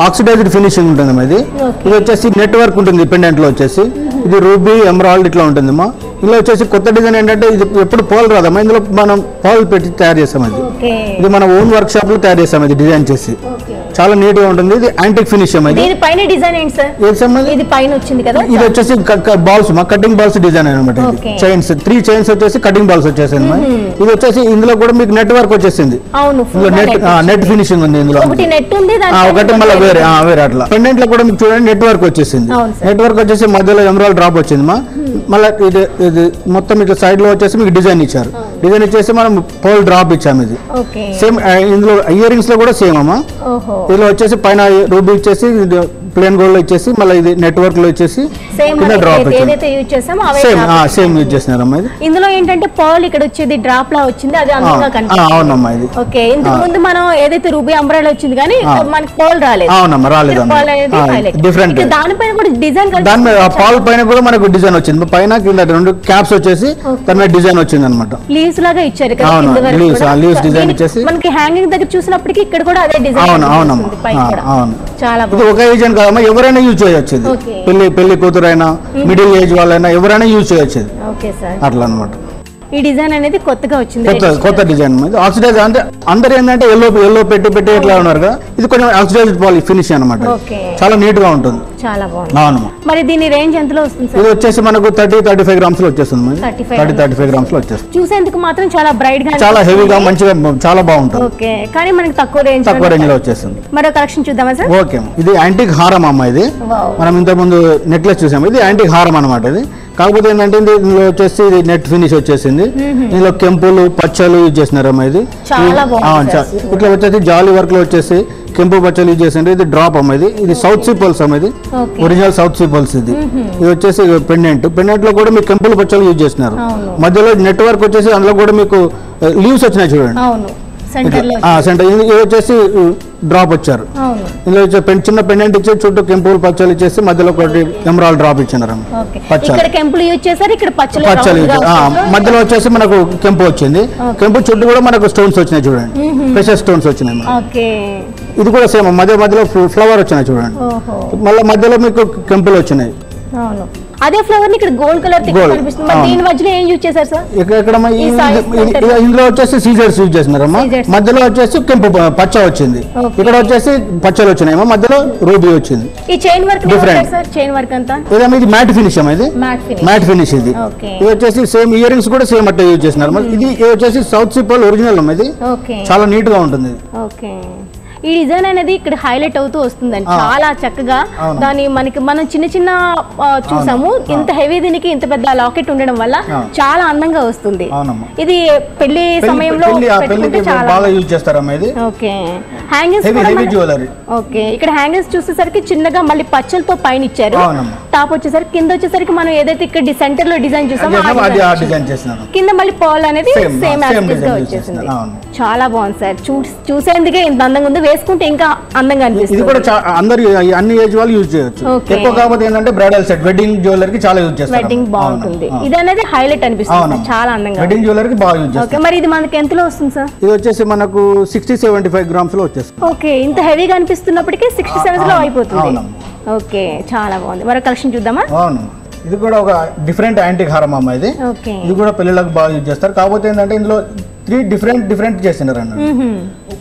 ఆక్సిడైజ్డ్ ఫినిషింగ్ ఉంటుంది అమ్మా. ఇది ఇది వచ్చేసి నెట్ వర్క్ ఉంటుంది పెండెంట్ లో వచ్చేసి. ఇది రూబీ ఎమరాల్డ్ ఇట్లా ఉంటుంది అమ్మా. ఇందులో వచ్చేసి కొత్త డిజైన్ ఏంటంటే ఇది ఎప్పుడు పోల్ రాదమ్మా. ఇందులో మనం పోల్ పెట్టి తయారు చేస్తాం. ఇది మన ఓన్ వర్క్ షాప్ లో తయారు చేస్తాం. ఇది డిజైన్ చేసి చాలా నీట్ గా ఉంటుంది. ఇది యాంటిక్ ఫినిష్ అమ్మా. ఇది పైన డిజైన్ ఏంటి సార్? ఇది పైన వచ్చింది కదా. ఇది వచ్చేసి బాల్స్ మా కటింగ్ బాల్స్ డిజైన్ అనమాట. చైన్స్ 3 చైన్స్ వచ్చేసి కటింగ్ బాల్స్ వచ్చేసింది. ఇది వచ్చేసి ఇందులో కూడా మీకు నెట్ వర్క్ వచ్చేసింది. నెట్ ఫినిషింగ్ ఉంది ఇందులో. ఒకటి మళ్ళీ వేరే అట్లా పెండెంట్ లో కూడా మీకు చూడండి నెట్ వర్క్ వచ్చేసింది. నెట్ వర్క్ వచ్చేసి మధ్యలో ఎమరాల్డ్ డ్రాప్ వచ్చింది మా. మళ్ళీ ఇది మొత్తం ఇట్లా సైడ్ లో వచ్చేసి మీకు డిజైన్ ఇచ్చారు. డిజైన్ ఇచ్చేసి మనం పోల్ డ్రాప్ ఇచ్చాము. ఇది సేమ్ ఇందులో ఇయర్ రింగ్స్ లో కూడా సేమ్ అమ్మా. ఇందులో వచ్చేసి పైన రూబీ ఇచ్చేసి ప్లేన్ గోల్డ్ లో ఇచ్చేసి మళ్ళీ ఇది నెట్వర్క్ లో ఇచ్చేసి డ్రాప్ సేమ్ యూజ్ చేసినారమ్మా. ఇది ఇందులో ఏంటంటే పర్ల్ ఇక్కడ వచ్చేది డ్రాప్ లా వచ్చింది. అది అవునమ్మా. ఇది ఓకే, ఇంతకు ముందు మనం ఏదైతే రూబీ అంబ్రెల్లా వచ్చింది కానీ మనకి పర్ల్ రాలేదు. అవునమ్మా, రాలేదు. డిఫరెంట్ దానిపైన కూడా డిజైన్, దాని మీద పర్ల్ పైన కూడా మనకు డిజైన్ వచ్చింది. పైన కింద 2 క్యాప్స్ వచ్చేసి దాని మీద డిజైన్ వచ్చింది అనమాట. లీవ్స్ లాగా ఇచ్చారు. లీవ్స్ డిజైన్ ఇచ్చేసి మనకి హ్యాంగింగ్ దగ్గర చూసినప్పటికీ ఇక్కడ కూడా అదే డిజైన్. అవునమ్మా. చాలా ఇది ఒక ఏజ్ అని కాదమ్మా, ఎవరైనా యూజ్ చేయొచ్చు. పెళ్లి కూతురైనా మిడిల్ ఏజ్ వాళ్ళైనా ఎవరైనా యూజ్ చేయొచ్చు. అట్లా అనమాట. ఈ డిజైన్ అనేది కొత్తగా వచ్చింది. కొత్త డిజైన్. ఆక్సిడైజ్ అంటే అందరు ఏంటంటే ఎల్లో పెట్టి ఇట్లా ఉన్నారు కదా. ఇది కొంచెం ఆక్సిడైజ్ పాలి ఫినిష్ అనమాట. చాలా నీట్ గా ఉంటుంది. చాలా బాగుంది. మరి దీని రేంజ్ ఎంతలో వస్తుంది సార్? ఇది వచ్చేసి మనకు 30-35 గ్రామ్స్ లో వచ్చేస్తుంది. 30-35 గ్రామ్స్ లో వచ్చేస్తుంది. చూసేందుకు మాత్రం చాలా బ్రైట్ గా, చాలా హెవీగా, మంచిగా, చాలా బాగుంటుంది. ఓకే, కానీ మనకి తక్కువ రేంజ్ లో వచ్చేస్తుంది. మరో కలెక్షన్ చూద్దామా సార్? ఓకే, ఇది యాంటిక్ హారం అమ్మా. ఇది మనం ఇంతకు ముందు నెక్లెస్ చూసాము. ఇది యాంటిక్ హారం అనమాట. ఇది కాకపోతే ఏంటంటే ఇందులో వచ్చేసి ఇది నెట్ ఫినిష్ వచ్చేసింది. ఇందులో కెంపులు పచ్చలు యూజ్ చేసినారమ్మా. ఇది ఇట్లా వచ్చేసి జాలీ వర్క్ లో వచ్చేసి కెంపు పచ్చలు యూజ్ చేసింది. ఇది డ్రాప్ అమ్మా. ఇది సౌత్ సీ పల్స్ అమ్మా. ఇది ఒరిజినల్ సౌత్ సీ పల్స్. ఇది వచ్చేసి పెండెంట్ లో కూడా మీకు కెంపులు పచ్చలు యూజ్ చేసినారు. మధ్యలో నెట్ వర్క్ వచ్చేసి అందులో కూడా మీకు లీవ్స్ వచ్చినాయి చూడండి. సెంటర్ ఇది వచ్చేసి డ్రాప్ వచ్చారు. ఇందులో చిన్న పెండెంట్ ఇచ్చి చుట్టూ కెంపులు పచ్చలు ఇచ్చేసి మధ్యలో ఒకటి ఎమరాల్డ్ డ్రాప్ ఇచ్చినారు. పచ్చలు మధ్యలో వచ్చేసి మనకు కెంపు వచ్చింది. కెంపు చుట్టూ కూడా మనకు స్టోన్స్ వచ్చినాయి చూడండి. ప్రెషర్ స్టోన్స్ వచ్చినాయి. ఇది కూడా సేమ్ మధ్యలో ఫ్లవర్ వచ్చినాయి చూడండి. మళ్ళీ మధ్యలో మీకు కెంపులు వచ్చినాయి. అదే ఫ్లవర్ ఇక్కడ గోల్డ్ కలర్ కనిపిస్తుంది. దీని మధ్యలో ఏం యూజ్ చేశారు సార్? ఇందులో వచ్చేసి సీజర్స్ యూజ్ చేస్తున్నారమ్మా. మధ్యలో వచ్చేసి కెంపు పచ్చ వచ్చింది. ఇక్కడ వచ్చేసి పచ్చలు వచ్చినాయి. మధ్యలో రూబీ వచ్చింది. ఈ chain work different. Chain work అంతా ఇది మ్యాట్ ఫినిష్ అమ్మా. ఇది మ్యాట్ ఫినిష్. ఇది వచ్చేసి సేమ్ ఇయర్ రింగ్స్ కూడా సేమ్ అట్లా యూజ్ చేస్తున్నారు. ఇది వచ్చేసి సౌత్ సీ పర్ల్ ఒరిజినల్ అమ్మా. ఇది చాలా నీట్ గా ఉంటుంది. ఈ డిజైన్ అనేది ఇక్కడ హైలైట్ అవుతూ వస్తుందండి చాలా చక్కగా. దాని మనం చిన్న చూసాము, ఇంత హెవీ దీనికి ఇంత పెద్ద లాకెట్ ఉండడం వల్ల చాలా అందంగా వస్తుంది. ఇది పెళ్లి సమయంలో బాగా యూజ్ చేస్తారమ్మా ఇది. ఓకే హ్యాంగింగ్స్ ఓకే ఇక్కడ హ్యాంగింగ్స్ చూసేసరికి చిన్నగా మళ్ళీ పచ్చలతో పైన ఇచ్చారు. టాప్ వచ్చేసరికి కింద వచ్చేసరికి మనం ఏదైతే ఇక్కడ సెంటర్ లో డిజైన్ చూసామో కింద మళ్ళీ పాల్ అనేది సేమ్ యాక్టివ్ గా వచ్చేసింది. చాలా బాగుంది సార్, చూసేందుకే ఇంత అందంగా ఉంది, వేసుకుంటే ఇంకా అందంగా అనిపిస్తుంది. ఇది కూడా అందరు అన్ని ఏజ్ వాళ్ళు యూజ్ చేయొచ్చు. ఎక్కువ కాకపోతే ఏంటంటే బ్రైడల్ సెట్ వెడ్డింగ్ జ్యువెలరీ కి చాలా యూజ్ చేస్తారు. వెడ్డింగ్ బాగుంటుంది, ఇది అనేది హైలైట్ అనిపిస్తుంది, చాలా అందంగా వెడ్డింగ్ జ్యువెలరీ కి బాగా యూజ్ చేస్తారు. మరి ఇది మనకి ఎంతలో వస్తుంది సార్? ఇది వచ్చేసి మనకు 60-75 గ్రామ్స్ లో వచ్చేస్తుంది. ఓకే ఇంత హెవీగా అనిపిస్తున్నప్పటికీ 67 లో అయిపోతుంది. ఓకే చాలా బాగుంది. మరి కలెక్షన్ చూద్దామా? అవును, ఇది కూడా ఒక డిఫరెంట్ యాంటిక్ హారం అమ్మ ఇది. ఇది కూడా పెళ్లిళ్ళకి బాగా యూజ్ చేస్తారు. కాకపోతే ఏంటంటే ఇందులో 3 డిఫరెంట్ చేసినారు అన్న,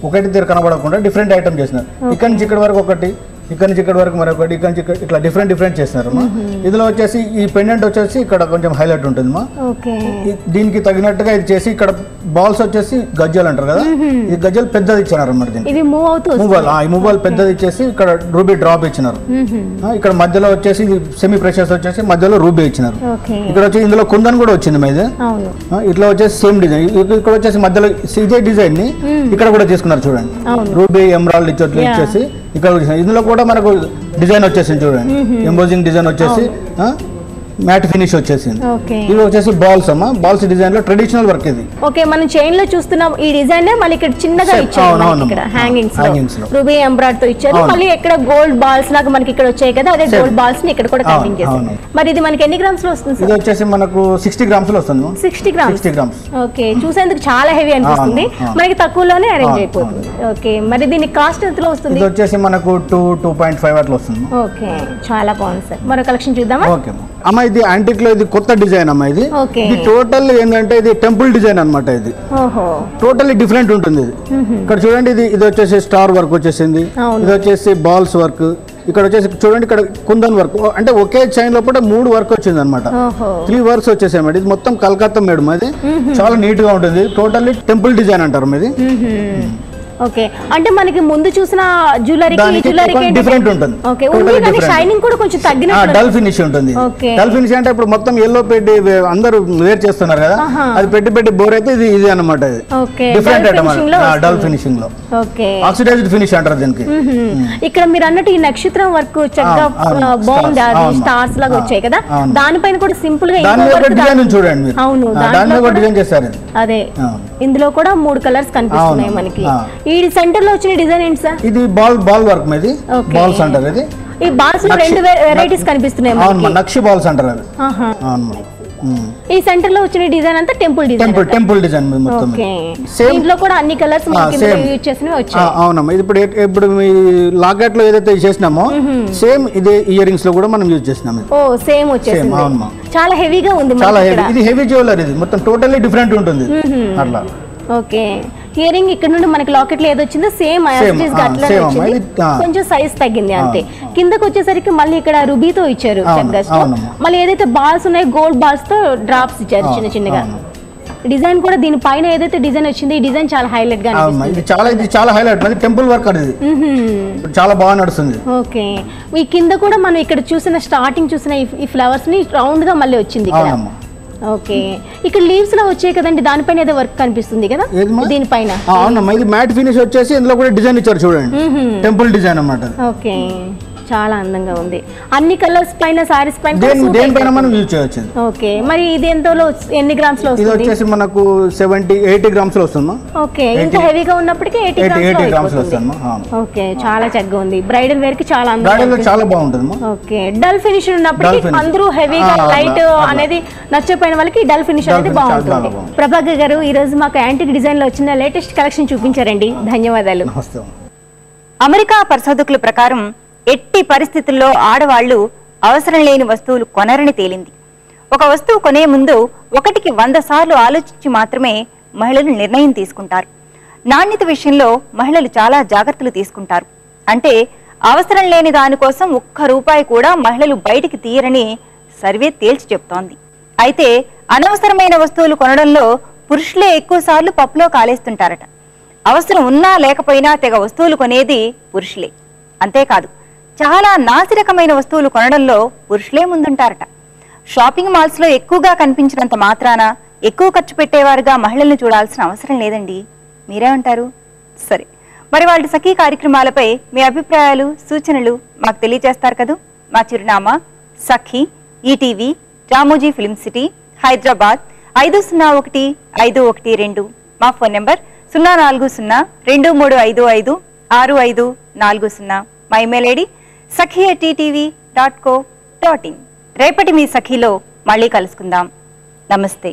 ఒకటి తీరు కనబడకుండా డిఫరెంట్ ఐటమ్ చేసినారు. ఇక్కడ నుంచి ఇక్కడ వరకు ఒకటి, ఇక్కడ నుంచి ఇక్కడ వరకు మరొకటి, ఇక్కడ నుంచి ఇట్లా డిఫరెంట్ చేస్తున్నారు. ఇందులో వచ్చేసి ఈ పెండెంట్ వచ్చేసి ఇక్కడ కొంచెం హైలైట్ ఉంటుంది మా. దీనికి తగినట్టుగా ఇది చేసి ఇక్కడ బాల్స్ వచ్చేసి గజ్జలు అంటారు కదా, ఈ గజ్జలు పెద్దది ఇచ్చినారు అన్నమాట. దీనికి ఈ మూవాల్ పెద్దది ఇచ్చేసి ఇక్కడ రూబీ డ్రాప్ ఇచ్చినారు. ఇక్కడ మధ్యలో వచ్చేసి సెమీ ప్రెషర్స్ వచ్చేసి మధ్యలో రూబీ ఇచ్చినారు. ఇక్కడ వచ్చి ఇందులో కుందన్ కూడా వచ్చింది మీద. ఇట్లా వచ్చేసి సేమ్ డిజైన్, ఇక్కడ వచ్చేసి మధ్యలో ఇదే డిజైన్ ని ఇక్కడ కూడా తీసుకున్నారు చూడండి. రూబీ ఎమరాల్డ్ ఇచ్చేసి ఇక్కడ ఇందులో కూడా మనకు డిజైన్ వచ్చేసింది చూడండి, ఎంబోజింగ్ డిజైన్ వచ్చేసి మ్యాట్ ఫినిష్ వచ్చేసింది. ఇది వచ్చేసి బాల్స్ అమ్మా, బాల్స్ డిజైన్ లో ట్రెడిషనల్ వర్క్ ఇది. ఓకే మనం చైన్ లో చూస్తున్నాం ఈ డిజైన్ మళ్ళీ ఇక్కడ చిన్నగా ఇచ్చారు, ఇక్కడ హ్యాంగింగ్స్ లో రూబీ ఎంబ్రాయిడ్ తో ఇచ్చారు. మళ్ళీ ఇక్కడ గోల్డ్ బాల్స్ లాగా మనకి ఇక్కడ వచ్చాయి కదా, అదే గోల్డ్ బాల్స్ ని ఇక్కడ కూడా కటింగ్ చేశారు. మరి ఇది మనకి ఎన్ని గ్రామ్స్ లో వస్తుంది? ఇది వచ్చేసి మనకు 60 గ్రామ్స్ లో వస్తుంది. 60 గ్రామ్స్. ఓకే చూసేందుకు చాలా హెవీ అనిపిస్తుంది, మనకి తక్కువలోనే అరేంజ్ అయిపోతుంది. ఓకే మరి దీని కాస్ట్ ఎంతలో వస్తుంది? ఇది వచ్చేసి మనకు 2.5 అట్లా వస్తుంది. ఓకే చాలా బాగుంది సార్. మరో కలెక్షన్ చూద్దామా? ఓకే అమ్మ, ఇది యాంటిక్ లో ఇది కొత్త డిజైన్ అమ్మా. ఇది టోటల్ ఏంటంటే ఇది టెంపుల్ డిజైన్ అన్నమాట. ఇది టోటల్లీ డిఫరెంట్ ఉంటుంది. ఇది ఇక్కడ చూడండి, ఇది వచ్చేసి స్టార్ వర్క్ వచ్చేసింది, ఇది వచ్చేసి బాల్స్ వర్క్, ఇక్కడ వచ్చేసి చూడండి ఇక్కడ కుందన్ వర్క్, అంటే ఒకే చైన్ లోపల 3 వర్క్ వచ్చింది అనమాట. 3 వర్క్స్ వచ్చేసాయి మేడం. ఇది మొత్తం కలకత్తా మేడం, అది చాలా నీట్ గా ఉంటుంది. టోటల్లీ టెంపుల్ డిజైన్ అంటారు ఇది. ఓకే అంటే మనకి ముందు చూసిన జ్యువెలరీకి డిఫరెంట్ ఉంటుంది. ఓకే ఉంది కానీ షైనింగ్ కూడా కొంచెం తగ్గినట్టు డల్ ఫినిష్ ఉంటుంది. డల్ ఫినిష్ అంటే ఇప్పుడు మొత్తం yellow పెట్టి అందరూ వేర్ చేస్తున్నారు కదా, అది పెట్టి బోర్ అయితే ఇది అన్నమాట. ఇది డిఫరెంట్ ఐటమ్ డల్ ఫినిషింగ్ లో. ఓకే ఆక్సిడైజ్డ్ ఫినిష్ అంటారు దీనికి. ఇక్కడ మీరు అన్నట్టు ఈ నక్షత్రం వర్క్ చక్కగా బాగుంది, అది స్టార్స్ లాగా వచ్చాయి కదా, దానిపైన కూడా సింపుల్ గా డిజైన్ చూడండి మీరు. అవును దానిలో కూడా డిజైన్ చేశారు. అదే ఇందులో కూడా 3 కలర్స్ కనిపిస్తున్నాయి మనకి. ఈ సెంటర్ లో వచ్చిన డిజైన్ ఏంటి సార్? ఇది బాల్ వర్క్ మీద, బాల్స్ అంటారు. ఇది ఈ బాల్స్ లో 2 వెరైటీస్ కనిపిస్తున్నాయి మనకి. నక్షి బాల్స్ అంటారు అది. ఈ సెంటర్ లో వచ్చిన డిజైన్ అంతా టెంపుల్ డిజైన్ మొత్తం. దీంట్లో కూడా అన్ని కలర్స్ మనకి యూజ్ చేసినవి వచ్చాయి. అవునమ్మా, ఇది ఇప్పుడు మీ లాకెట్ లో ఏదైతే చేసినామో సేమ్ ఇదే ఇయర్ రింగ్స్ లో కూడా మనం యూజ్ చేసినాము. ఓ సేమ్ వచ్చేసింది. చాలా హెవీగా ఉంది. చాలా హెవీ, ఇది హెవీ జ్యువెలరీ. ఇది మొత్తం టోటల్లీ డిఫరెంట్ ఉంటుంది అట్లా. ఓకే ఇయరింగ్ ఇక్కడ నుండి మనకి లాకెట్ లో ఏదొచ్చిందో సేమ్ కొంచెం సైజ్ తగ్గింది అంతే. కిందకి వచ్చేసరికి మళ్ళీ ఇక్కడ రుబీతో ఇచ్చారు చక్కగా. మళ్ళీ ఏదైతే బాల్స్ ఉన్నాయో గోల్డ్ బాల్స్ తో డ్రాప్స్ ఇచ్చారు చిన్న చిన్నగా. డిజైన్ కూడా దీని పైన ఏదైతే డిజైన్ వచ్చింది ఈ డిజైన్ చాలా హైలైట్ గా ఇది చాలా హైలైట్. టెంపుల్ వర్క్ అనేది చాలా బాగా నడుస్తుంది. ఓకే ఈ కింద కూడా మనం ఇక్కడ చూసిన స్టార్టింగ్ చూసిన ఈ ఫ్లవర్స్ ని రౌండ్ గా మళ్ళీ వచ్చింది ఇక్కడ. ఓకే ఇక్కడ లీవ్స్ లో వచ్చాయి కదండి, దానిపైన ఏదో వర్క్ కనిపిస్తుంది కదా దీనిపైన. అవునమ్మా, ఇది మ్యాట్ ఫినిష్ వచ్చేసి ఇందులో కూడా డిజైన్ ఇచ్చారు చూడండి, టెంపుల్ డిజైన్ అన్నమాట. ఓకే చాలా అందంగా ఉంది. అన్ని కలర్స్ పైన సారీస్ పైన దేనిపైన మనం యూజ్ చేయొచ్చు. ఓకే మరి ఇది ఎంతలో ఎన్ని గ్రామ్స్ లో వస్తుంది? ఇది వచ్చేసి మనకు 70-80 గ్రామ్స్ లో వస్తుంది. ఓకే ఇంత హెవీగా ఉన్నప్పటికీ 80 గ్రామ్స్ లో వస్తుంది. ఓకే చాలా చక్కగా ఉంది. బ్రైడల్ వేర్ కి చాలా అందంగా చాలా బాగుంటుంది. ఓకే డల్ ఫినిష్ ఉన్నప్పటికీ అందరూ హెవీగా లైట్ అనేది నచ్చపోయిన వాళ్ళకి డల్ ఫినిష్ అనేది బాగుంటుంది. ప్రభాకర్ గారు ఈ రోజు మాకు యాంటిక్ డిజైన్ లో వచ్చిన లేటెస్ట్ కలెక్షన్ చూపించారండి, ధన్యవాదాలు. అమెరికా పరిశోధకుల ప్రకారం ఎట్టి పరిస్థితుల్లో ఆడవాళ్లు అవసరం లేని వస్తువులు కొనరని తేలింది. ఒక వస్తువు కొనే ముందు 1కి 100 సార్లు ఆలోచించి మాత్రమే మహిళలు నిర్ణయం తీసుకుంటారు. నాణ్యత విషయంలో మహిళలు చాలా జాగ్రత్తలు తీసుకుంటారు. అంటే అవసరం లేని దానికోసం ₹1 కూడా మహిళలు బయటికి తీయరని సర్వే తేల్చి చెప్తోంది. అయితే అనవసరమైన వస్తువులు కొనడంలో పురుషులే ఎక్కువ సార్లు పప్పులో కాలేస్తుంటారట. అవసరం ఉన్నా లేకపోయినా తెగ వస్తువులు కొనేది పురుషులే. అంతేకాదు చాలా నాసిరకమైన వస్తువులు కొనడంలో పురుషులే ముందుంటారట. షాపింగ్ మాల్స్ లో ఎక్కువగా కనిపించినంత మాత్రాన ఎక్కువ ఖర్చు పెట్టేవారుగా మహిళల్ని చూడాల్సిన అవసరం లేదండి. మీరేమంటారు? సరే, మరి వాళ్ళ సఖీ కార్యక్రమాలపై మీ అభిప్రాయాలు, సూచనలు మాకు తెలియజేస్తారు కదా. మా చిరునామా Sakhi, ETV, Ramoji film city, Hyderabad 501512. మా ఫోన్ నెంబర్ 04023556540. మా ఇమెయిల్ ఐడి sakhi@ttv.co.in. రేపటి మీ సఖీలో మళ్ళీ కలుసుకుందాం. నమస్తే.